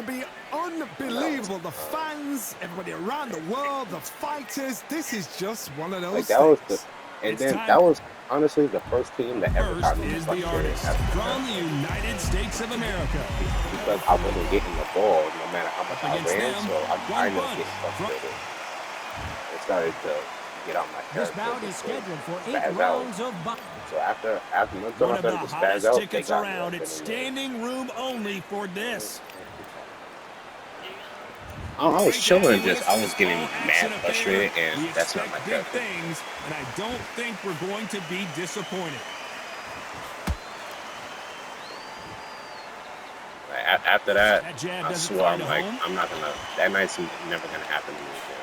be unbelievable. The fans, everybody around the world, the fighters. This is just one of those things. That was honestly the first team that ever got me frustrated from the United States of America. Because I wasn't getting the ball no matter how much I ran, so I ended up getting frustrated. It started to get out my character. This bout is scheduled for 8 rounds of boxing. So after months one of the hottest tickets around, it's standing room only for this. I was chilling, I was getting mad frustrated, and that's not my character. Things, and I don't think we're going to be disappointed. After that, I swear I'm not gonna. That night's never gonna happen to me again.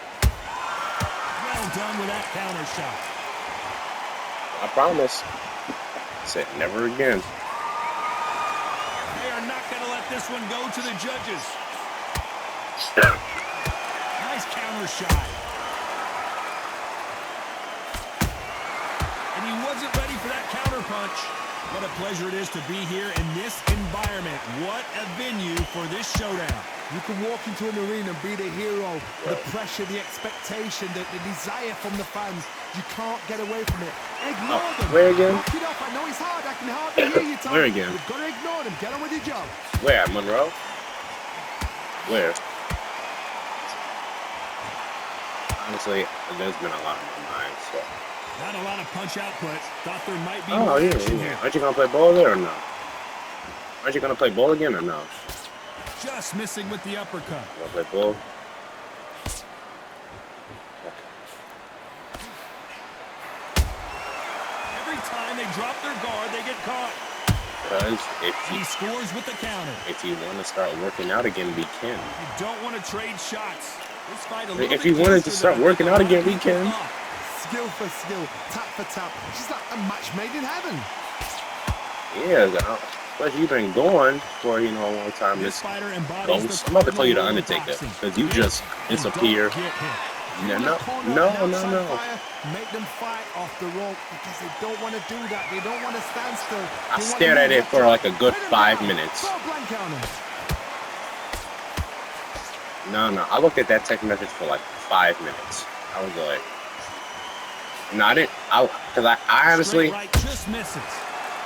Well done with that counter shot. I promise. I said never again. They are not gonna let this one go to the judges. Nice counter shot. And he wasn't ready for that counter punch. What a pleasure it is to be here in this environment. What a venue for this showdown. You can walk into an arena and be the hero. The pressure, the expectation, the desire from the fans. You can't get away from it. Ignore them. Where again? Knock it off. I know it's hard. I can hardly hear you, Tom. Where again? You've got to ignore them. Get on with your job. Where? At Monroe? Where? Honestly, there's been a lot on my mind, so. Not a lot of punch output. Thought there might be more action here. Aren't you going to play ball there or no? Aren't you going to play ball again or no? Just missing with the uppercut. You going to play ball? Every time they drop their guard, they get caught. Because he scores with the counter. If you want to start working out again, we can. You don't want to trade shots. This fight if you wanted to start working out again, we can. Skill for skill, tap for tap. She's like a match made in heaven. Yeah, but you've been going for, a long time. This ghost. I'm about to call you the Undertaker because you just disappear. No. Make them fight off the rope because they don't want to do that. They don't want to stand still. I stared at it for like a good 5 minutes. No. I looked at that text message for like 5 minutes. I was like. No, I didn't. Because I honestly. Just misses.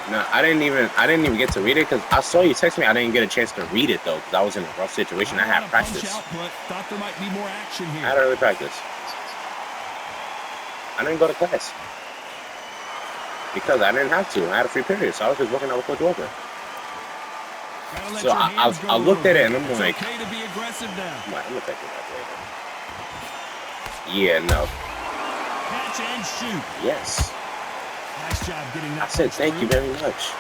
No, I didn't even get to read it because I saw you text me. I didn't get a chance to read it though because I was in a rough situation. I had practice. Thought there might be more action here. I had early practice. I didn't go to class because I didn't have to. I had a free period, so I was just working out with Coach Walker. So I looked at it and I'm like, okay to be aggressive now. I'm gonna take it back later. Yeah, no. Catch and shoot. Yes. Nice job getting that. I said thank you very much.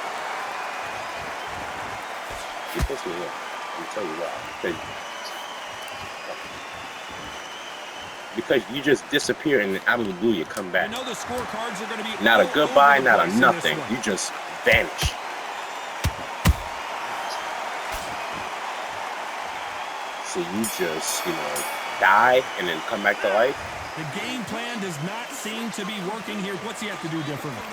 You pissed me off. Let me tell you why. Because you just disappear and out of the blue you come back. You know the scorecards are going to be not a goodbye, not a nothing. You just vanish. So you just, die and then come back to life. The game plan does not seem to be working here. What's he have to do differently?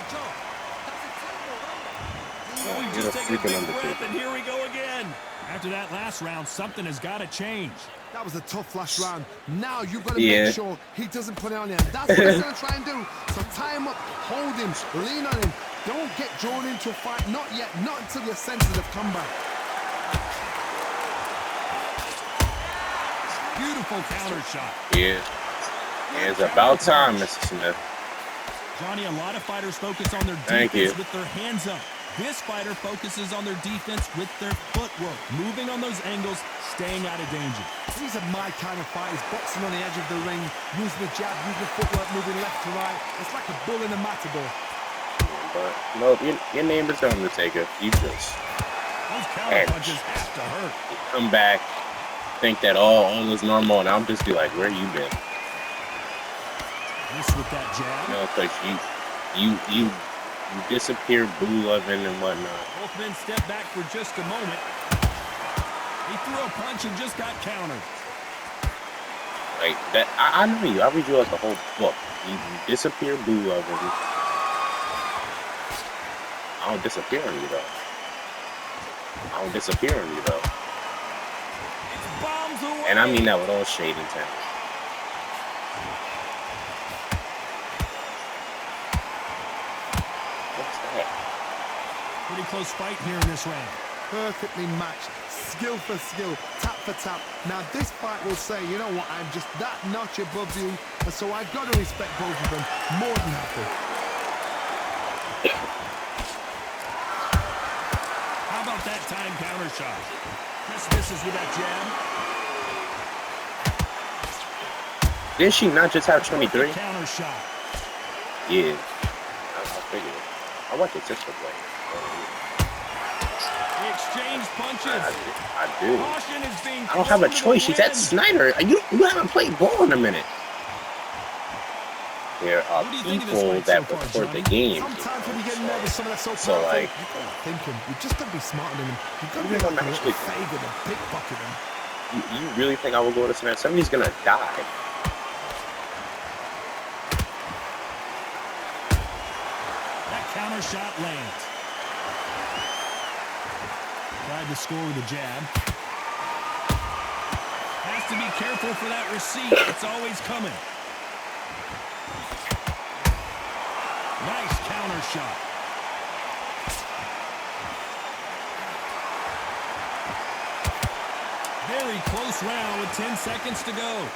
Oh, just take a big breath, and here we go again. After that last round, something has got to change. That was a tough last round. Now you've got to make sure he doesn't put it on him. That's what he's going to try and do. So tie him up, hold him, lean on him. Don't get drawn into a fight. Not yet. Not until your senses have come back. Beautiful counter shot. Yeah. It's about time, Mr. Smith. Johnny, a lot of fighters focus on their defense with their hands up. This fighter focuses on their defense with their footwork, moving on those angles, staying out of danger. These are my kind of fighters, boxing on the edge of the ring, using the jab, using the footwork, moving left to right. It's like a bull in a matador. But, your name is Undertaker. You just... Those counter punches have to hurt. You come back, think that all is normal, and I'll just be like, where you been? Miss with that jab. Because you disappear, blue loving and whatnot. Both men step back for just a moment. He threw a punch and just got countered. Like that, I know you. I read you like the whole book. You disappear, blue loving. I don't disappear on you though. And I mean that with all shade intent. What's that? Pretty close fight here in this round. Perfectly matched, skill for skill, tap for tap. Now this fight will say, you know what, I'm just that notch above you, and so I've got to respect both of them more than happy. How about that time counter shot? Just misses with that jab. Did she not just have 23? Counter shot. Yeah. I figured it. I watch your sister play. They exchange punches. I do. Caution is being I don't have a choice. She's at Snyder. You haven't played ball in a minute. There are people that record the game. Sometimes when you get nervous, some of that's so powerful. So like, you gotta think him. You just gotta be smarter than him. You gotta be Even like a actually- little faggot and pickpocket him. you really think I will go to Snyder? Somebody's gonna die. That counter shot lands. Tried to score with a jab. Has to be careful for that receipt. It's always coming. Nice counter shot. Very close round with 10 seconds to go.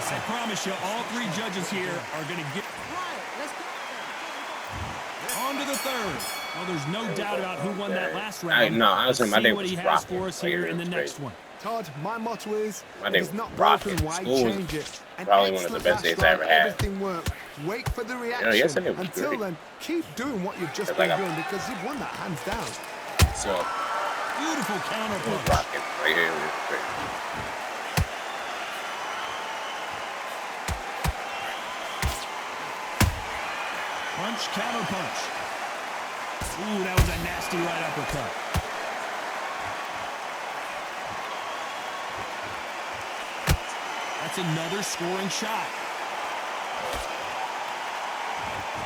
I promise you, all three judges here are going to get on to the third. Well, there's no doubt about who won that last round. No, honestly, my Let's see day what was he has rocking. for us Like, here it in the was next crazy. one. Todd, my motto is, My if day it's was not rocking. broken, why School was change it? An probably one of the excellent best days last I ever ride, had. Everything worked. Wait for the reaction. yesterday was Until great. then, keep doing what you've just It's been like doing because you've won that hands down. So Beautiful counter it was punch. rocking. Like, it was great. Punch, counter punch. Ooh, that was a nasty right uppercut. That's another scoring shot.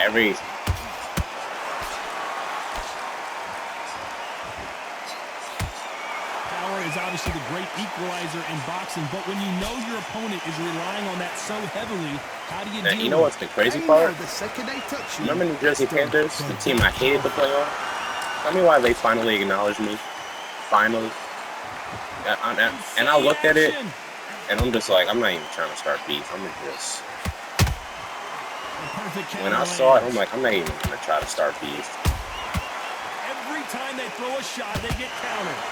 Every Power is obviously the great equalizer in boxing, but when you know your opponent is relying on that so heavily, how do you deal you know what's the crazy part? The second they touch you, Remember New Jersey Panthers, the team I hated to play on? Tell me why they finally acknowledged me. Finally. And I looked at it, and I'm just like, I'm not even trying to start beef. I'm just... When I saw it, I'm like, I'm not even going to try to start beef. Every time they throw a shot, they get countered.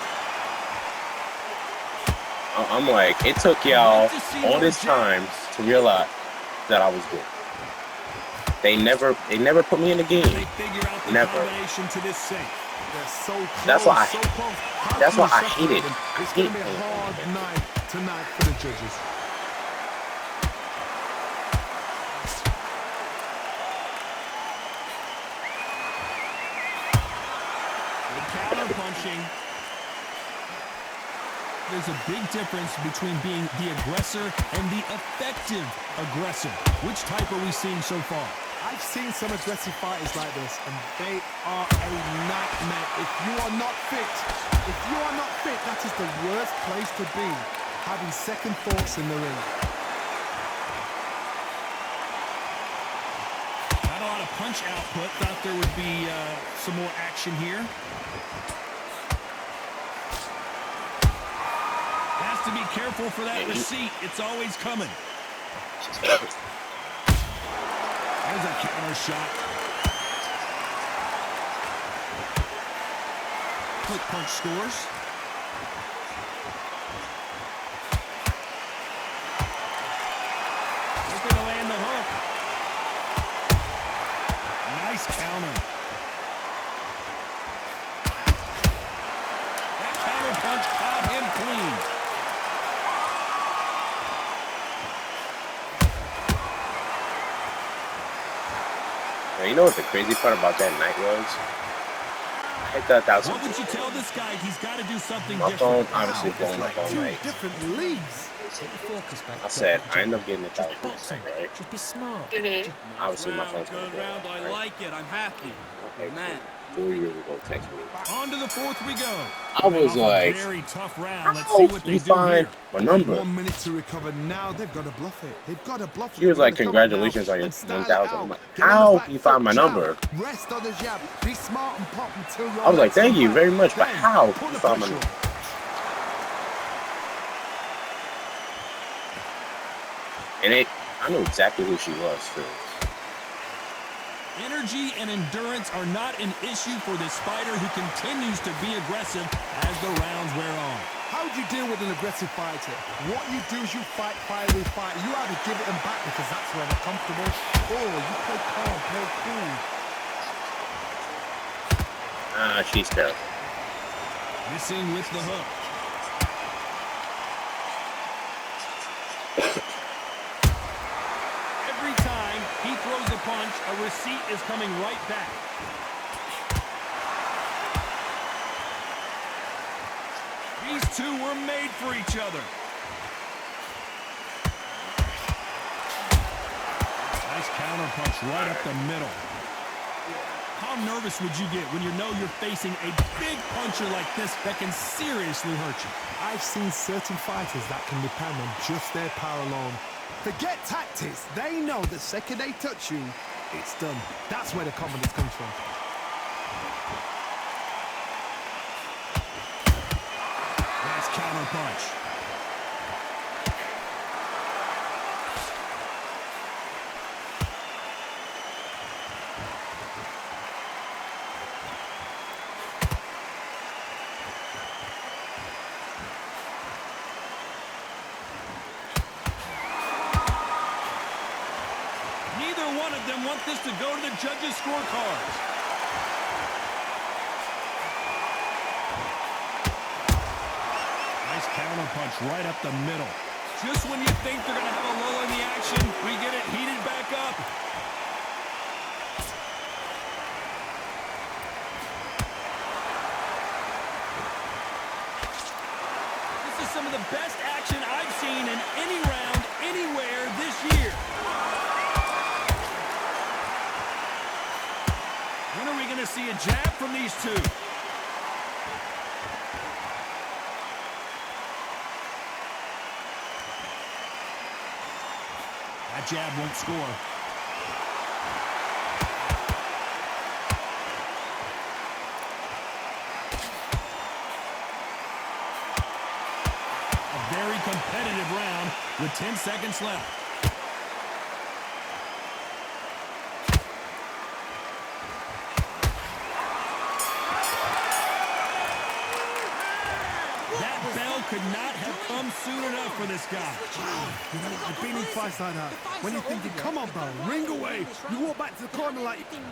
I'm like, it took y'all all this time to realize that I was good. They never put me in the game. They figure out the Never. combination to this sink. they're so close, That's why I- so close. How that's can why you I hate separate it. them? I It's hate going to be a playing hard like that. night tonight for the judges. The counter punching. There's a big difference between being the aggressor and the effective aggressor. Which type are we seeing so far? I've seen some aggressive fighters like this, and they are a nightmare. If you are not fit, that is the worst place to be, having second thoughts in the ring. Not a lot of punch output. Thought there would be some more action here. Has to be careful for that receipt. It's always coming. There's a counter shot. Quick punch scores. Looking to land the hook. Nice counter. That counter punch caught him clean. Now, you know what the crazy part about that night was? I thought that was What would you tell this guy? He's got to do something my different. phone, obviously blowing up all Two night. different leagues. focus back. I said I end up getting it out of Boxing. right? Just be smart. Obviously, my phone's gonna Good go round. off, I right? like it. I'm happy. Okay, Man. cool. 4 years ago, text me. On to the fourth we go. I was Off a like, very tough round. Let's how see what do they you do find here. my number? 1 minute to recover. Now they've got to bluff it. They've got to bluff it. She was They've like, got to come out congratulations now on your and style it 1,000. I'm out. like, Get on the how back do you find foot, my jab. number? Rest on the jab. Be smart and pop until your I was like, legs come thank you back. very much, but Then how do put you the find my pressure number? on. And I know exactly who she was, too. Energy and endurance are not an issue for this fighter who continues to be aggressive as the rounds wear on. How do you deal with an aggressive fighter? What you do is you fight, with fight. You either give it them back because that's where they're comfortable, or you play calm, play cool. She's terrible. Missing with the hook. Every time he throws a punch, a receipt is coming right back. These two were made for each other. Nice counter punch right up the middle. How nervous would you get when you know you're facing a big puncher like this that can seriously hurt you? I've seen certain fighters that can depend on just their power alone. Forget tactics. They know the second they touch you, it's done. That's where the confidence comes from. Nice counter punch. Neither one of them want this to go to the judges' scorecards. Nice counter punch right up the middle. Just when you think they're going to have a lull in the action, we get it heated back up. This is some of the best action I've seen in any round, anywhere this year. When are we going to see a jab from these two? That jab won't score. A very competitive round with 10 seconds left. That bell could not have come soon enough for this guy. You know, I've been in fights like that. When you're thinking, come on, bro, ring away. You walk back to the corner like... And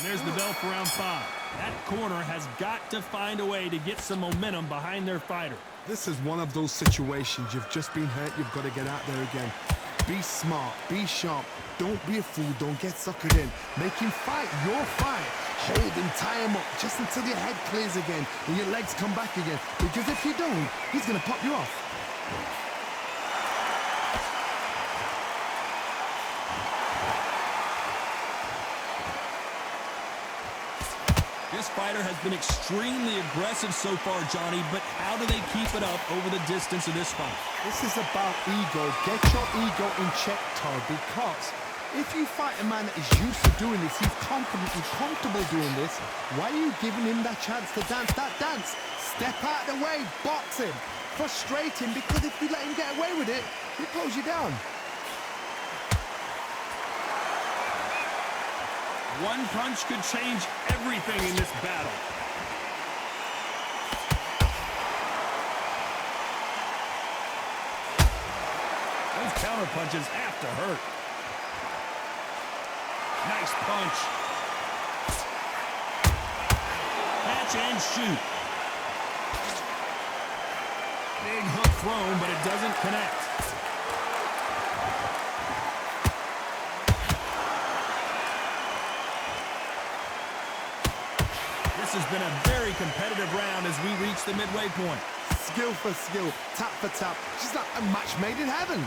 there's the bell for round 5. That corner has got to find a way to get some momentum behind their fighter. This is one of those situations. You've just been hurt. You've got to get out there again. Be smart. Be sharp. Don't be a fool. Don't get suckered in. Make him fight your fight. Hold him, tie him up, just until your head clears again and your legs come back again. Because if you don't, he's going to pop you off. This fighter has been extremely aggressive so far, Johnny, but how do they keep it up over the distance of this fight? This is about ego. Get your ego in check, Todd, because if you fight a man that is used to doing this, he's confident and comfortable doing this, why are you giving him that chance to dance that dance? Step out of the way, box him, frustrate him, because if you let him get away with it, he'll close you down. One punch could change everything in this battle. Those counter punches have to hurt. Nice punch. Catch and shoot. Big hook thrown, but it doesn't connect. This has been a very competitive round as we reach the midway point. skill for skill, tap for tap. She's like a match made in heaven.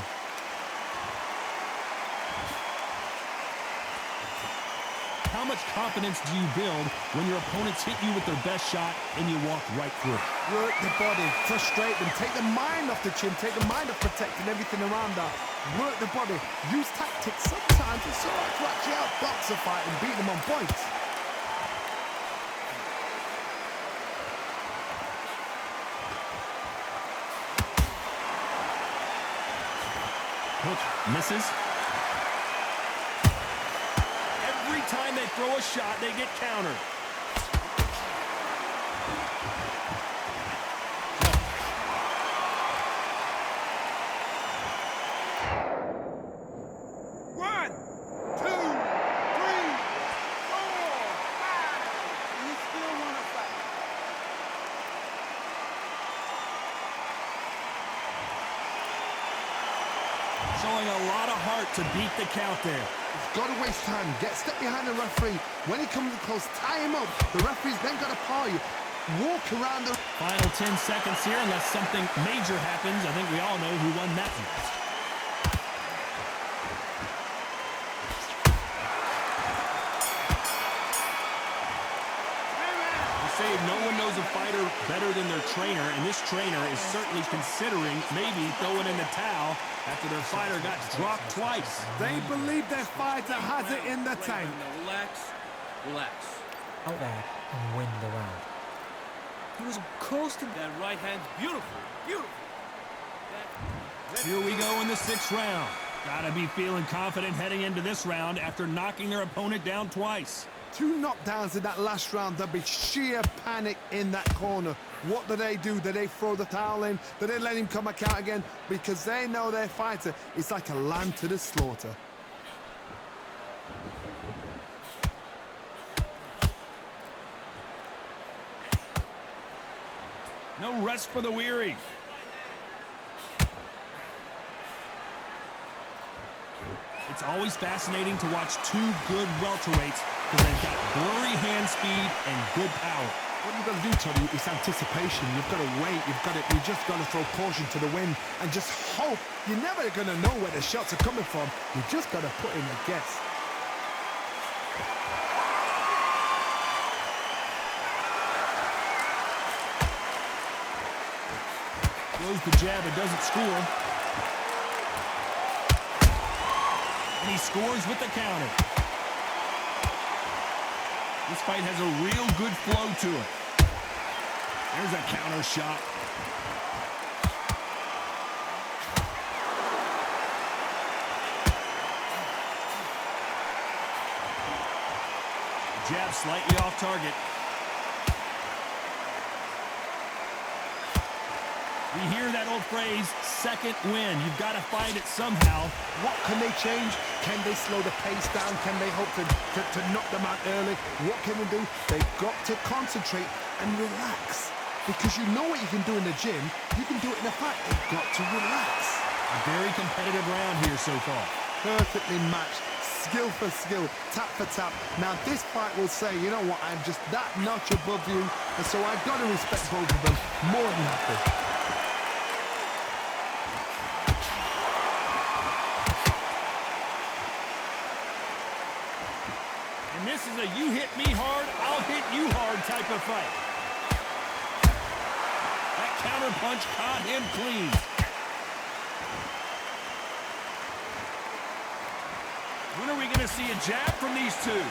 How much confidence do you build when your opponents hit you with their best shot and you walk right through it? Work the body, frustrate them, take the mind off the chin, take the mind off protecting everything around her. Work the body, use tactics sometimes it's all right to actually outbox a fight and beat them on points. Hook misses. Every time they throw a shot, they get countered. One, two, three, four, five. You still want to fight? Showing a lot of heart to beat the count there. Got to waste time. Get step behind the referee. When he comes close, tie him up. The referee's then got to paw you. Walk around the... Final 10 seconds here, unless something major happens. I think we all know who won that one. They say no one knows a fighter better than their trainer, and this trainer is certainly considering maybe throwing in the towel after their fighter got dropped twice. They believe their fighter has it in the tank. Relax, relax. Out there and win the round. He was coasting. That right hand's beautiful, beautiful. Here we go in the 6th round. Gotta be feeling confident heading into this round after knocking their opponent down twice. 2 knockdowns in that last round. There'll be sheer panic in that corner. What do? Do they throw the towel in? Do they let him come back out again? Because they know their fighter is like a lamb to the slaughter. No rest for the weary. It's always fascinating to watch 2 good welterweights because they've got blurry hand speed and good power. What you've got to do, Tony, is anticipation. You've got to wait. You just got to throw caution to the wind and just hope. You're never going to know where the shots are coming from. You just got to put in a guess. Throws the jab, it doesn't score. And he scores with the counter. This fight has a real good flow to it. There's a counter shot. Jab slightly off target. We hear that old phrase, second win. You've got to find it somehow. What can they change? Can they slow the pace down? Can they hope to knock them out early? What can they do? They've got to concentrate and relax. Because you know what you can do in the gym. You can do it in a fight. They've got to relax. A very competitive round here so far. Perfectly matched. Skill for skill, tap for tap. Now this fight will say, you know what, I'm just that notch above you. And so I've got to respect both of them more than happy. And this is a you hit me hard, I'll hit you hard type of fight. That counter punch caught him clean. When are we going to see a jab from these two?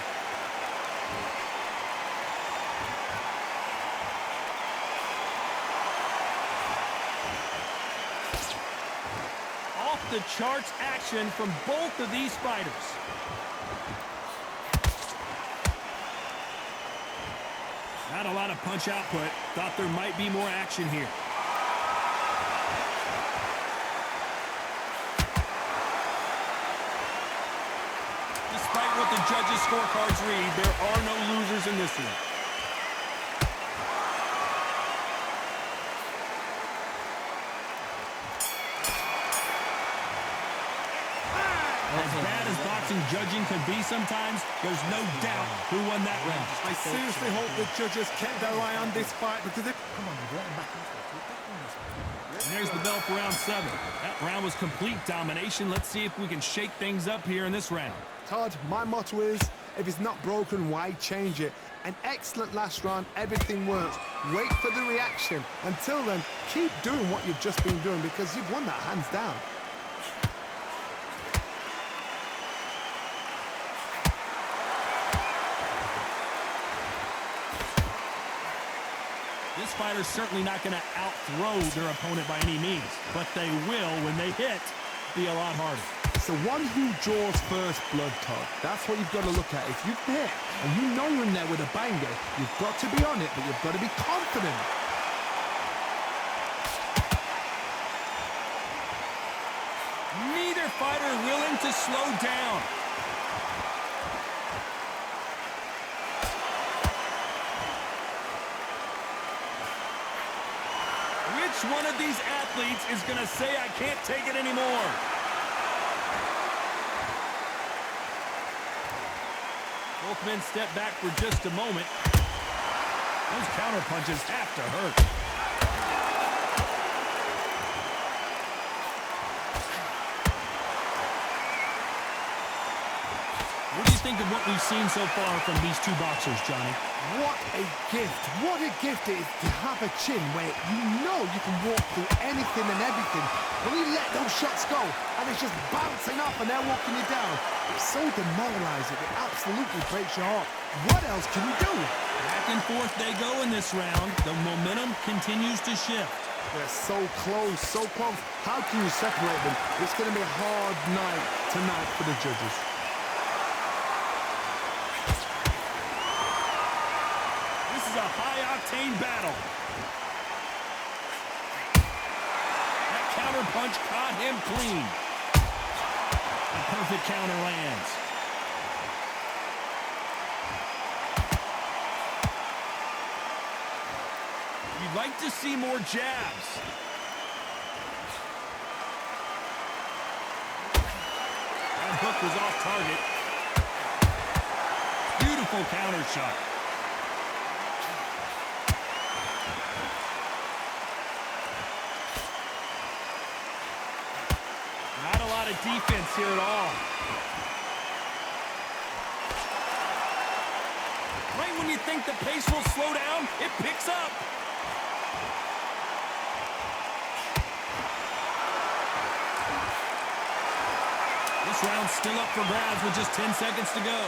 Off the charts action from both of these fighters. Not a lot of punch output. Thought there might be more action here. Despite what the judges' scorecards read, there are no losers in this one. As bad as boxing judging can be sometimes, there's no doubt who won that round. I seriously hope the judges kept their eye on this fight because if... Come on, you're getting back into it. And there's the bell for round 7. That round was complete domination. Let's see if we can shake things up here in this round. Todd, my motto is, if it's not broken, why change it? An excellent last round, everything works. Wait for the reaction. Until then, keep doing what you've just been doing because you've won that hands down. This fighter's certainly not going to out-throw their opponent by any means, but they will, when they hit, be a lot harder. It's the one who draws first blood, Todd. That's what you've got to look at. If you hit and you know you're in there with a banger, you've got to be on it, but you've got to be confident. Neither fighter willing to slow down. Which one of these athletes is going to say, I can't take it anymore? Both men step back for just a moment. Those counter punches have to hurt. What do you think of what we've seen so far from these two boxers, Johnny? What a gift. What a gift it is to have a chin where you know you can walk through anything and everything. When you let those shots go and it's just bouncing up and they're walking you down, it's so demoralizing. It absolutely breaks your heart. What else can you do? Back and forth they go in this round. The momentum continues to shift. They're so close, so close. How can you separate them? It's going to be a hard night tonight for the judges. A high-octane battle. That counter punch caught him clean. A perfect counter lands. You'd like to see more jabs. That hook was off target. Beautiful counter shot. Defense here at all. Right when you think the pace will slow down, it picks up. This round's still up for grabs with just 10 seconds to go.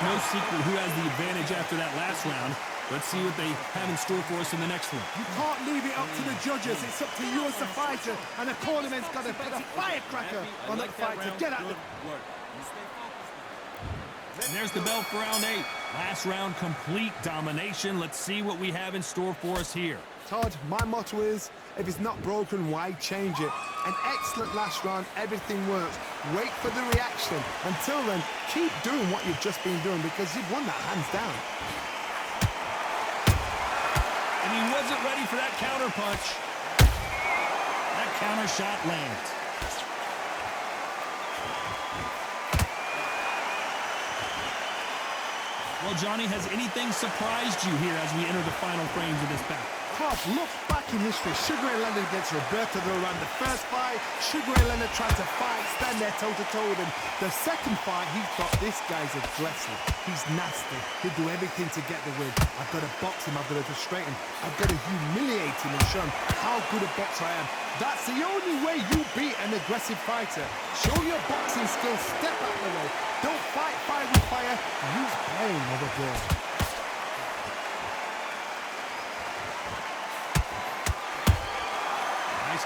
No secret who has the advantage after that last round. Let's see what they have in store for us in the next one. You can't leave it up to the judges. It's up to you as the fighter. And the cornerman's got to put a firecracker on that fight to get at the... And there's the bell for round 8. Last round, complete domination. Let's see what we have in store for us here. Todd, my motto is, if it's not broken, why change it? An excellent last round, everything works. Wait for the reaction. Until then, keep doing what you've just been doing because you've won that hands down. And he wasn't ready for that counter punch. That counter shot lands. Well, Johnny, has anything surprised you here as we enter the final frames of this bout? Todd, look back in history. Sugar Ray Leonard against Roberto Duran. The first fight, Sugar Ray Leonard tried to fight, stand there toe-to-toe with him. The second fight, he thought, this guy's aggressive. He's nasty. He'll do everything to get the win. I've got to box him. I've got to frustrate him. I've got to humiliate him and show him how good a boxer I am. That's the only way you beat an aggressive fighter. Show your boxing skills. Step out of the way. Don't fight fire with fire. Use pain over blood.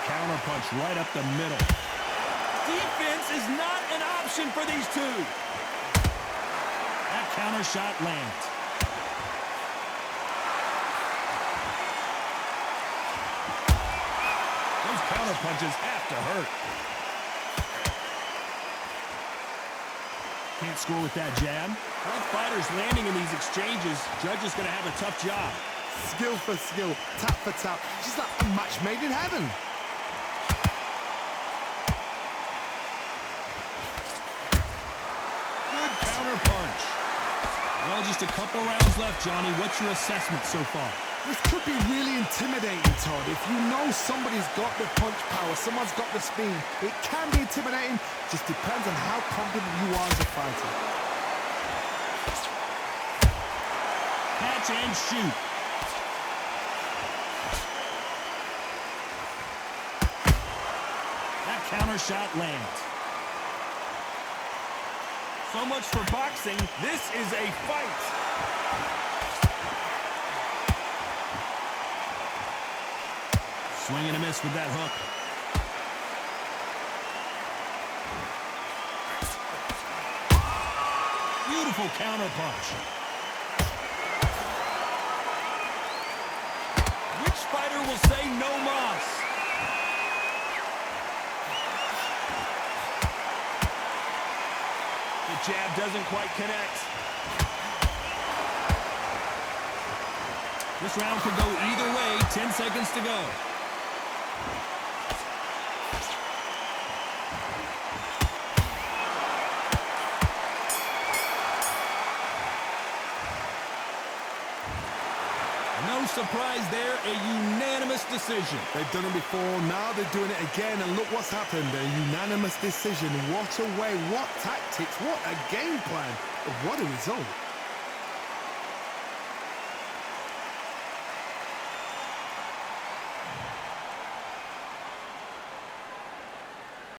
Counter punch right up the middle. Defense is not an option for these two. That counter shot lands. Those counter punches have to hurt. Can't score with that jab. Both fighters landing in these exchanges. Judge is going to have a tough job. Skill for skill, tap for tap. Just like a match made in heaven. Well, just a couple rounds left, Johnny. What's your assessment so far? This could be really intimidating, Todd. If you know somebody's got the punch power, someone's got the speed, it can be intimidating. Just depends on how confident you are as a fighter. Catch and shoot. That counter shot lands. So much for boxing. This is a fight. Swing and a miss with that hook. Beautiful counter punch. Which fighter will say no mas? The jab doesn't quite connect. This round could go either way. 10 seconds to go. No surprise there, a unanimous decision. They've done it before, now they're doing it again, and look what's happened. A unanimous decision. What a way, what tactics, what a game plan. What a result.